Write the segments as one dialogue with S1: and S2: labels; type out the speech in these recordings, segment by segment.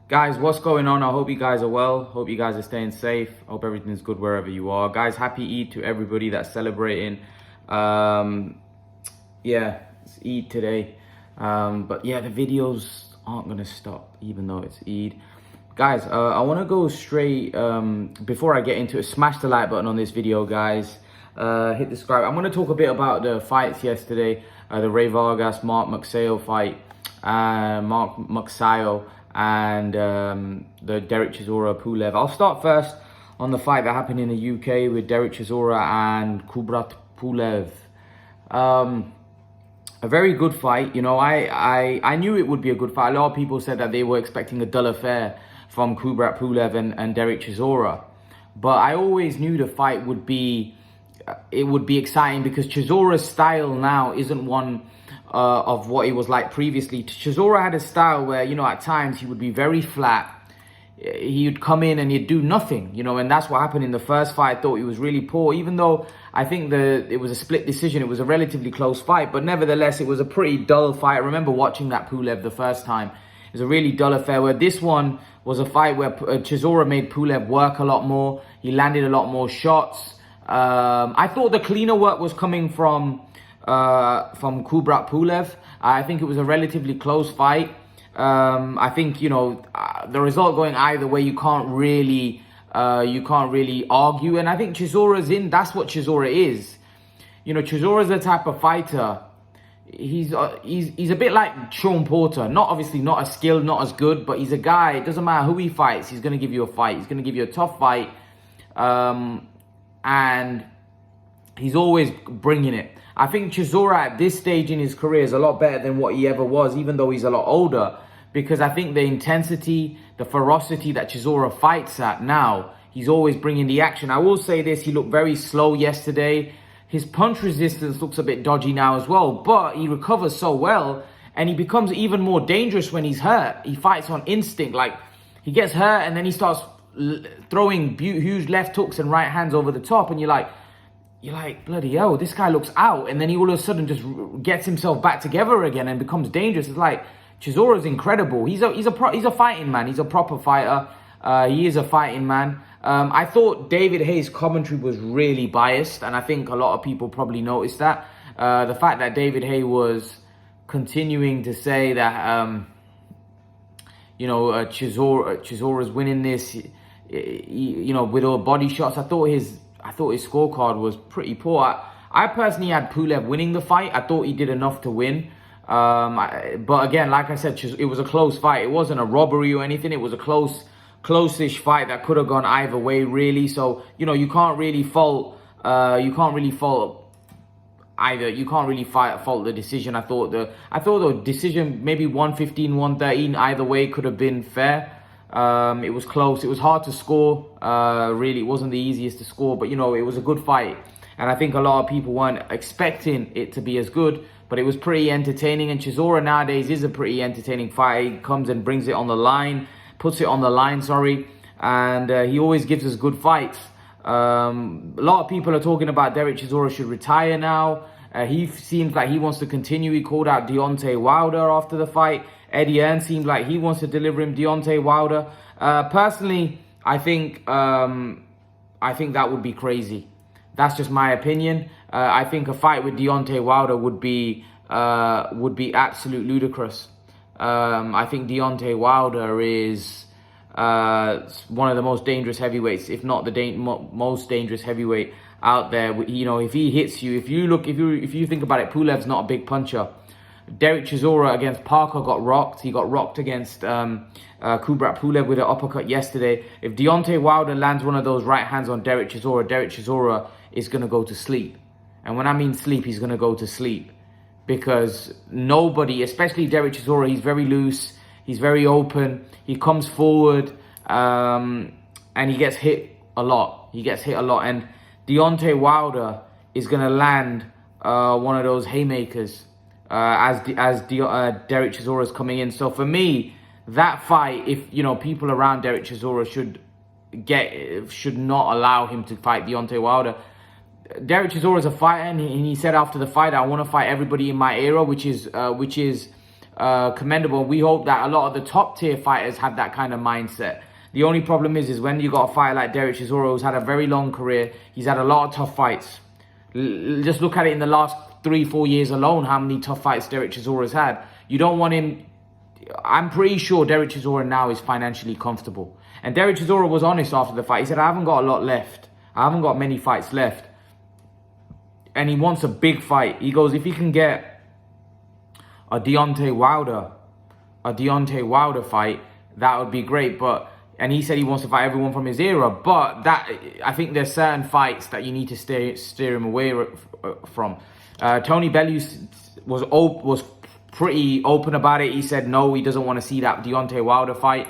S1: Guys, what's going on? I hope you guys are well. Hope you guys are staying safe. Hope everything's good wherever you are. Guys, happy Eid to everybody that's celebrating. Yeah, it's Eid today. But yeah, the videos aren't going to stop even though it's Eid. Guys, I want to go straight, before I get into it, smash the like button on this video, guys. Hit the subscribe. I'm going to talk a bit about the fights yesterday. The Rey Vargas, Mark Magsayo fight. Mark Magsayo and the Derek Chisora Pulev. I'll start first on the fight that happened in the UK with Derek Chisora and Kubrat Pulev. A very good fight. You know, I knew it would be a good fight. A lot of people said that they were expecting a dull affair from Kubrat Pulev and Derek Chisora. But I always knew the fight would be, it would be exciting because Chisora's style now isn't one of what it was like previously. Chisora had a style where, you know, at times he would be very flat. He'd come in and he'd do nothing, you know, and that's what happened in the first fight. I thought he was really poor, even though I think it was a split decision. It was a relatively close fight, but nevertheless, it was a pretty dull fight. I remember watching that Pulev the first time. It was a really dull affair, where this one was a fight where Chisora made Pulev work a lot more. He landed a lot more shots. I thought the cleaner work was coming from Kubrat Pulev. I think it was a relatively close fight. I think, you know, the result going either way, you can't really argue. And I think Chisora's in. That's what Chisora is. You know, Chisora's the type of fighter. He's a bit like Sean Porter. Obviously not as skilled, not as good, but he's a guy. It doesn't matter who he fights. He's going to give you a fight. He's going to give you a tough fight. And he's always bringing it. I think Chisora at this stage in his career is a lot better than what he ever was, even though he's a lot older. Because I think the intensity, the ferocity that Chisora fights at now, he's always bringing the action. I will say this, he looked very slow yesterday. His punch resistance looks a bit dodgy now as well, but he recovers so well, and he becomes even more dangerous when he's hurt. He fights on instinct. Like, he gets hurt and then he starts throwing huge left hooks and right hands over the top, and you're like, bloody hell, this guy looks out. And then he all of a sudden just gets himself back together again and becomes dangerous. It's like, Chisora's incredible. He's a fighting man. He's a proper fighter. He is a fighting man. I thought David Haye's commentary was really biased, and I think a lot of people probably noticed that. The fact that David Haye was continuing to say that, you know, Chisora's winning this, you know, with all body shots. I thought his scorecard was pretty poor. I personally had Pulev winning the fight. I thought he did enough to win. But again, like I said, it was a close fight. It wasn't a robbery or anything. It was a close-ish fight that could have gone either way, really. So, you know, you can't really fault either. You can't really fault the decision. I thought the decision, maybe 115, 113, either way could have been fair. It was close. It was hard to score. Really, it wasn't the easiest to score, but, you know, it was a good fight. And I think a lot of people weren't expecting it to be as good, but it was pretty entertaining. And Chisora nowadays is a pretty entertaining fight. He comes and brings it on the line, puts it on the line, and he always gives us good fights. A lot of people are talking about Derek Chisora should retire now. He seems like he wants to continue. He called out Deontay Wilder after the fight. Eddie Hearn seems like he wants to deliver him Deontay Wilder. Personally, I think that would be crazy. That's just my opinion. I think a fight with Deontay Wilder would be absolute ludicrous. I think Deontay Wilder is one of the most dangerous heavyweights, if not the most dangerous heavyweight out there. You know, if he hits you, if you think about it, Pulev's not a big puncher. Derek Chisora against Parker got rocked. He got rocked against Kubrat Pulev with an uppercut yesterday. If Deontay Wilder lands one of those right hands on Derek Chisora is going to go to sleep. And when I mean sleep, he's going to go to sleep. Because nobody, especially Derek Chisora, he's very loose. He's very open. He comes forward and he gets hit a lot. And Deontay Wilder is going to land one of those haymakers as Derek Chisora is coming in. So for me, that fight, if, you know, people around Derek Chisora should not allow him to fight Deontay Wilder. Derek Chisora is a fighter, and he said after the fight, I want to fight everybody in my era, which is commendable. We hope that a lot of the top tier fighters have that kind of mindset. The only problem is when you got a fighter like Derek Chisora, who's had a very long career. He's had a lot of tough fights. Just look at it in the last 3-4 years alone, how many tough fights Derek Chisora's had. You don't want him. I'm pretty sure Derek Chisora now is financially comfortable. And Derek Chisora was honest after the fight. He said, I haven't got a lot left. I haven't got many fights left. And he wants a big fight. He goes, if he can get a Deontay Wilder fight, that would be great. And he said he wants to fight everyone from his era. But I think there's certain fights that you need to steer him away from. Tony Bellew was pretty open about it. He said no, he doesn't want to see that Deontay Wilder fight.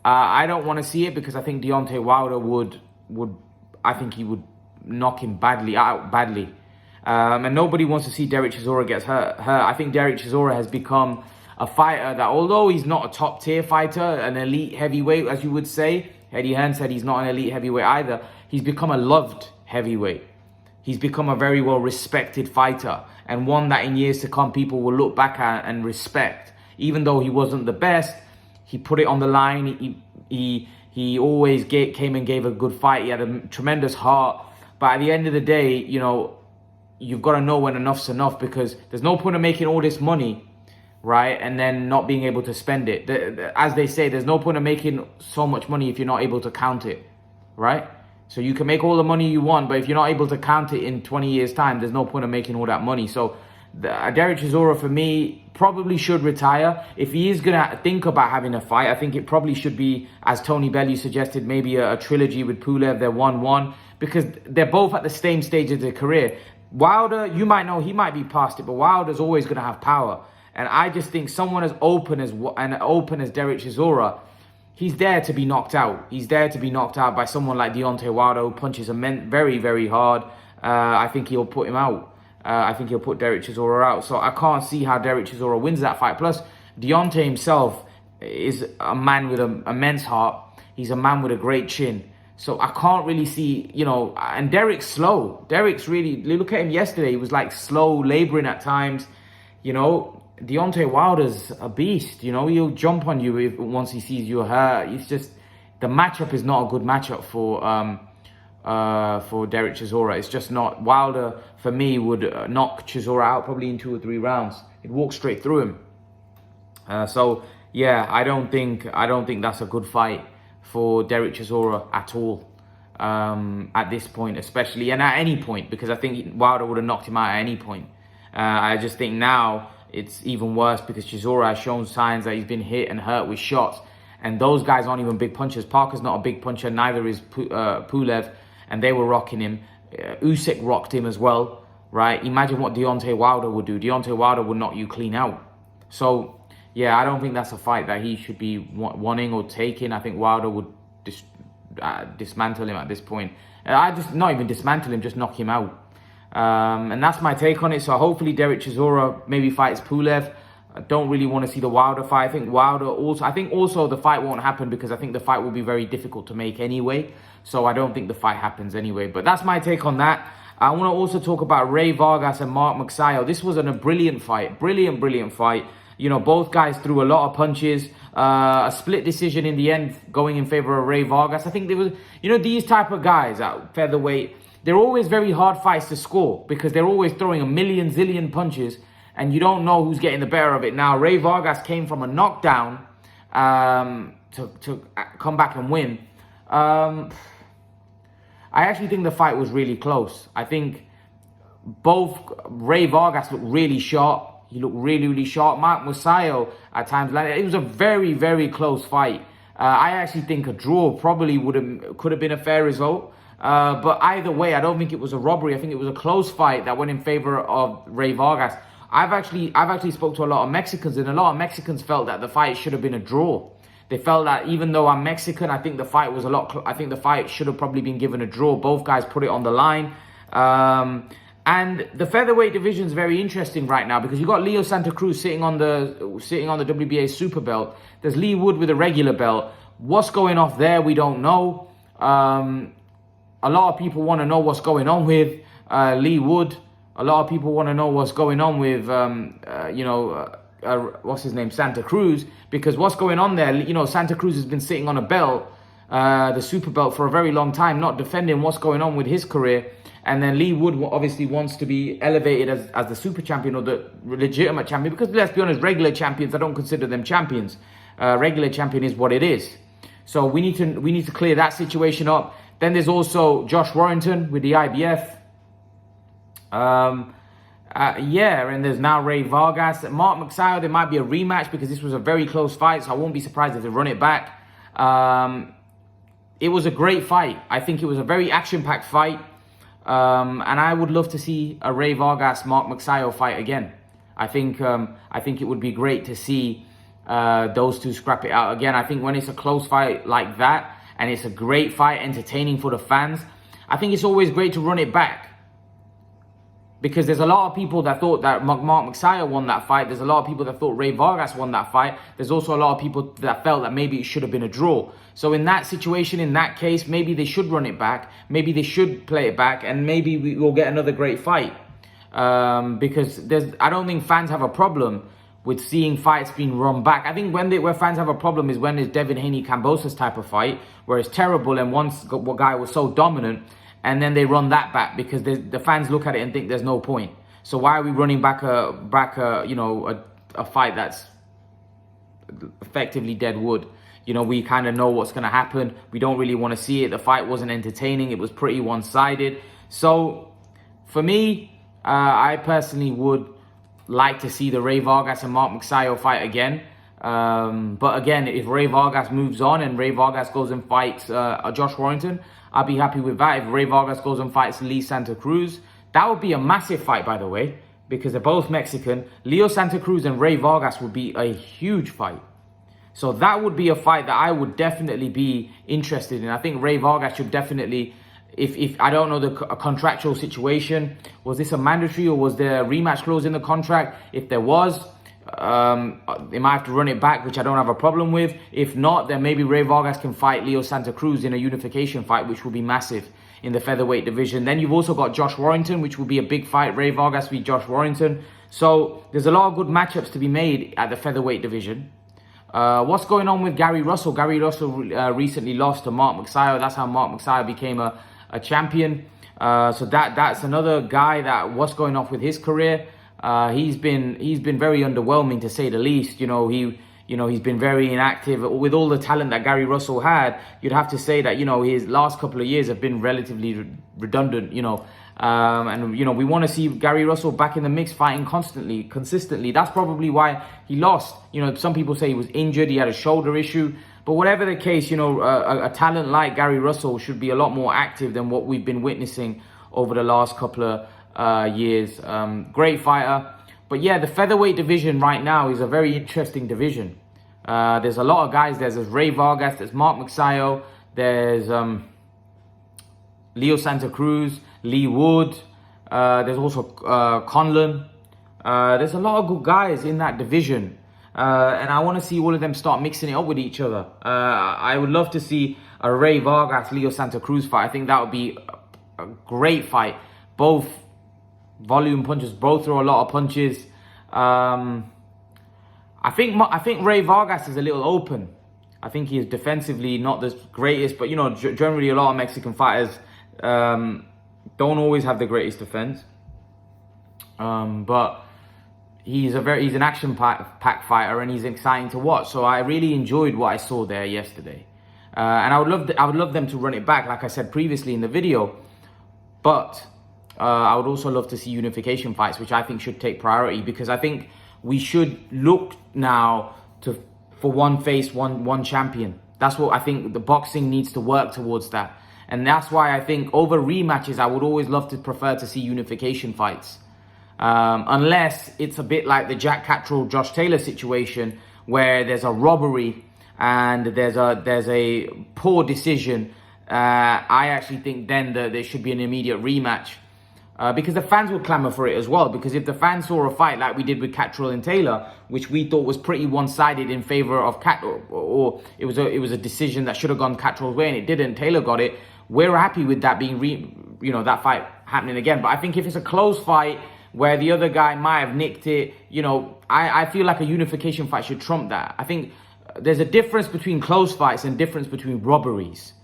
S1: I don't want to see it because I think Deontay Wilder would he would knock him out badly. And nobody wants to see Derek Chisora get hurt. I think Derek Chisora has become a fighter that, although he's not a top tier fighter, an elite heavyweight, as you would say, Eddie Hearn said he's not an elite heavyweight either. He's become a loved heavyweight. He's become a very well respected fighter, and one that in years to come people will look back at and respect. Even though he wasn't the best, he put it on the line. He always came and gave a good fight. He had a tremendous heart. But at the end of the day, you know, you've got to know when enough's enough, because there's no point in making all this money, right, and then not being able to spend it. As they say, there's no point in making so much money if you're not able to count it, right? So you can make all the money you want, but if you're not able to count it in 20 years' time, there's no point in making all that money. So Derek Chisora, for me, probably should retire. If he is going to think about having a fight, I think it probably should be, as Tony Bellew suggested, maybe a trilogy with Pulev. They're 1-1, because they're both at the same stage of their career. Wilder, you might know, he might be past it, but Wilder's always going to have power. And I just think someone as open as Derek Chisora, he's there to be knocked out. He's there to be knocked out by someone like Deontay Wilder, who punches very, very hard. I think he'll put him out. I think he'll put Derek Chisora out. So I can't see how Derek Chisora wins that fight. Plus, Deontay himself is a man with an immense heart. He's a man with a great chin. So I can't really see, you know, and Derek's slow. Derek's really, look at him yesterday. He was like slow, laboring at times. You know, Deontay Wilder's a beast. You know, he'll jump on you once he sees you hurt. It's just, the matchup is not a good matchup for Derek Chisora. It's just not. Wilder, for me, would knock Chisora out probably in 2 or 3 rounds. He'd walk straight through him. So yeah, I don't think that's a good fight for Derek Chisora at all, at this point especially, and at any point, because I think Wilder would have knocked him out at any point. I just think now it's even worse because Chisora has shown signs that he's been hit and hurt with shots, and those guys aren't even big punchers. Parker's not a big puncher, neither is Pulev, and they were rocking him. Usyk rocked him as well, right? Imagine what Deontay Wilder would do. Deontay Wilder would knock you clean out. So yeah, I don't think that's a fight that he should be wanting or taking. I think Wilder would dismantle him at this point. Not even dismantle him, just knock him out. And that's my take on it. So hopefully Derek Chisora maybe fights Pulev. I don't really want to see the Wilder fight. I think also the fight won't happen because I think the fight will be very difficult to make anyway. So I don't think the fight happens anyway. But that's my take on that. I want to also talk about Rey Vargas and Mark Magsayo. This was a brilliant fight. Brilliant fight. You know, both guys threw a lot of punches. A split decision in the end going in favor of Rey Vargas. I think there was, you know, these type of guys at featherweight, they're always very hard fights to score because they're always throwing a zillion punches and you don't know who's getting the better of it. Now, Rey Vargas came from a knockdown to come back and win. I actually think the fight was really close. I think both Rey Vargas looked really sharp. He looked really sharp. Mark Magsayo at times, like, it was a very close fight. I actually think a draw probably could have been a fair result. But either way, I don't think it was a robbery. I think it was a close fight that went in favor of Rey Vargas. I've actually spoke to a lot of Mexicans, and a lot of Mexicans felt that the fight should have been a draw. They felt that even though I'm Mexican, I think the fight was I think the fight should have probably been given a draw. Both guys put it on the line. And the featherweight division is very interesting right now because you've got Leo Santa Cruz sitting on the WBA super belt. There's Lee Wood with a regular belt. What's going off there? We don't know. A lot of people want to know what's going on with Lee Wood. A lot of people want to know what's going on with what's his name, Santa Cruz, because what's going on there, you know, Santa Cruz has been sitting on a belt, the super belt, for a very long time, not defending what's going on with his career. And then Lee Wood obviously wants to be elevated as the super champion or the legitimate champion, because let's be honest, regular champions, I don't consider them champions. Regular champion is what it is. So we need to clear that situation up. Then there's also Josh Warrington with the IBF. Yeah, and there's now Rey Vargas. Mark Magsayo, there might be a rematch because this was a very close fight, so I won't be surprised if they run it back. It was a great fight. I think it was a very action-packed fight. And I would love to see a Rey Vargas, Mark Magsayo fight again. I think it would be great to see those two scrap it out again. I think when it's a close fight like that, and it's a great fight, entertaining for the fans, I think it's always great to run it back. Because there's a lot of people that thought that Mark Magsayo won that fight. There's a lot of people that thought Rey Vargas won that fight. There's also a lot of people that felt that maybe it should have been a draw. So in that situation, in that case, maybe they should run it back. Maybe they should play it back, and maybe we will get another great fight. Because I don't think fans have a problem with seeing fights being run back. I think where fans have a problem is when it's Devin Haney-Kambosos type of fight, where it's terrible and one guy was so dominant, and then they run that back because the fans look at it and think there's no point. So why are we running back a fight that's effectively dead wood? You know, we kind of know what's going to happen. We don't really want to see it. The fight wasn't entertaining. It was pretty one-sided. So for me, I personally would like to see the Rey Vargas and Mark Magsayo fight again. But again, if Rey Vargas moves on and Rey Vargas goes and fights Josh Warrington, I'll be happy with that. If Rey Vargas goes and fights Lee Santa Cruz, that would be a massive fight, by the way, because they're both Mexican. Leo Santa Cruz and Rey Vargas would be a huge fight. So that would be a fight that I would definitely be interested in. I think Rey Vargas should definitely, if I don't know the contractual situation, was this a mandatory or was there a rematch clause in the contract? If there was, they might have to run it back, which I don't have a problem with. If not, then maybe Rey Vargas can fight Leo Santa Cruz in a unification fight, which will be massive in the featherweight division. Then you've also got Josh Warrington, which will be a big fight. Rey Vargas v Josh Warrington. So there's a lot of good matchups to be made at the featherweight division. What's going on with Gary Russell? Gary Russell recently lost to Mark Magsayo. That's how Mark Magsayo became a champion. So that's another guy that what's going on with his career. He's been very underwhelming, to say the least. He's been very inactive. With all the talent that Gary Russell had, you'd have to say that, his last couple of years have been relatively redundant, and we want to see Gary Russell back in the mix, fighting consistently. That's probably why he lost. Some people say he was injured, he had a shoulder issue. But whatever the case, a talent like Gary Russell should be a lot more active than what we've been witnessing over the last couple of years. Great fighter. But yeah, the featherweight division right now is a very interesting division. There's a lot of guys. There's Rey Vargas, there's Mark Magsayo, there's Leo Santa Cruz, Lee Wood, there's also Conlon. There's a lot of good guys in that division. And I want to see all of them start mixing it up with each other. I would love to see a Rey Vargas, Leo Santa Cruz fight. I think that would be a great fight. Both volume punches, both throw a lot of punches. I think Rey Vargas is a little open. I think he is defensively not the greatest, but generally a lot of Mexican fighters don't always have the greatest defense. But he's an action-packed fighter, and he's exciting to watch. So I really enjoyed what I saw there yesterday, and I would love them to run it back, like I said previously in the video. But I would also love to see unification fights, which I think should take priority, because I think we should look now for one face, one champion. That's what I think the boxing needs to work towards that. And that's why I think over rematches, I would always prefer to see unification fights. Unless it's a bit like the Jack Catterall, Josh Taylor situation, where there's a robbery and there's a poor decision. I actually think then that there should be an immediate rematch. Because the fans will clamour for it as well. Because if the fans saw a fight like we did with Catterall and Taylor, which we thought was pretty one-sided in favour of Catterall, or it was a decision that should have gone Catterall's way and it didn't, Taylor got it, we're happy with that being that fight happening again. But I think if it's a close fight where the other guy might have nicked it. You know, I feel like a unification fight should trump that. I think there's a difference between close fights and difference between robberies,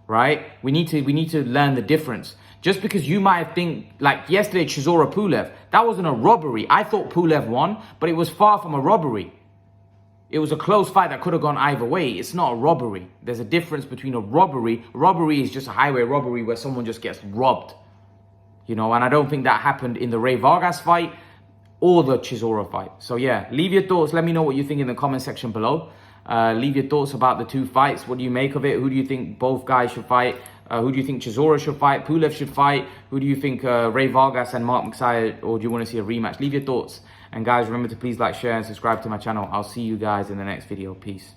S1: right? We need to learn the difference. Just because you might think, like yesterday, Chisora Pulev, that wasn't a robbery. I thought Pulev won, but it was far from a robbery. It was a close fight that could have gone either way. It's not a robbery. There's a difference between a robbery. Robbery is just a highway robbery where someone just gets robbed. You know, and I don't think that happened in the Rey Vargas fight or the Chisora fight. So yeah, leave your thoughts. Let me know what you think in the comment section below. Leave your thoughts about the two fights. What do you make of it? Who do you think both guys should fight? Who do you think Chisora should fight? Pulev should fight? Who do you think Rey Vargas and Mark Magsayo, or do you want to see a rematch? Leave your thoughts. And guys, remember to please like, share, and subscribe to my channel. I'll see you guys in the next video. Peace.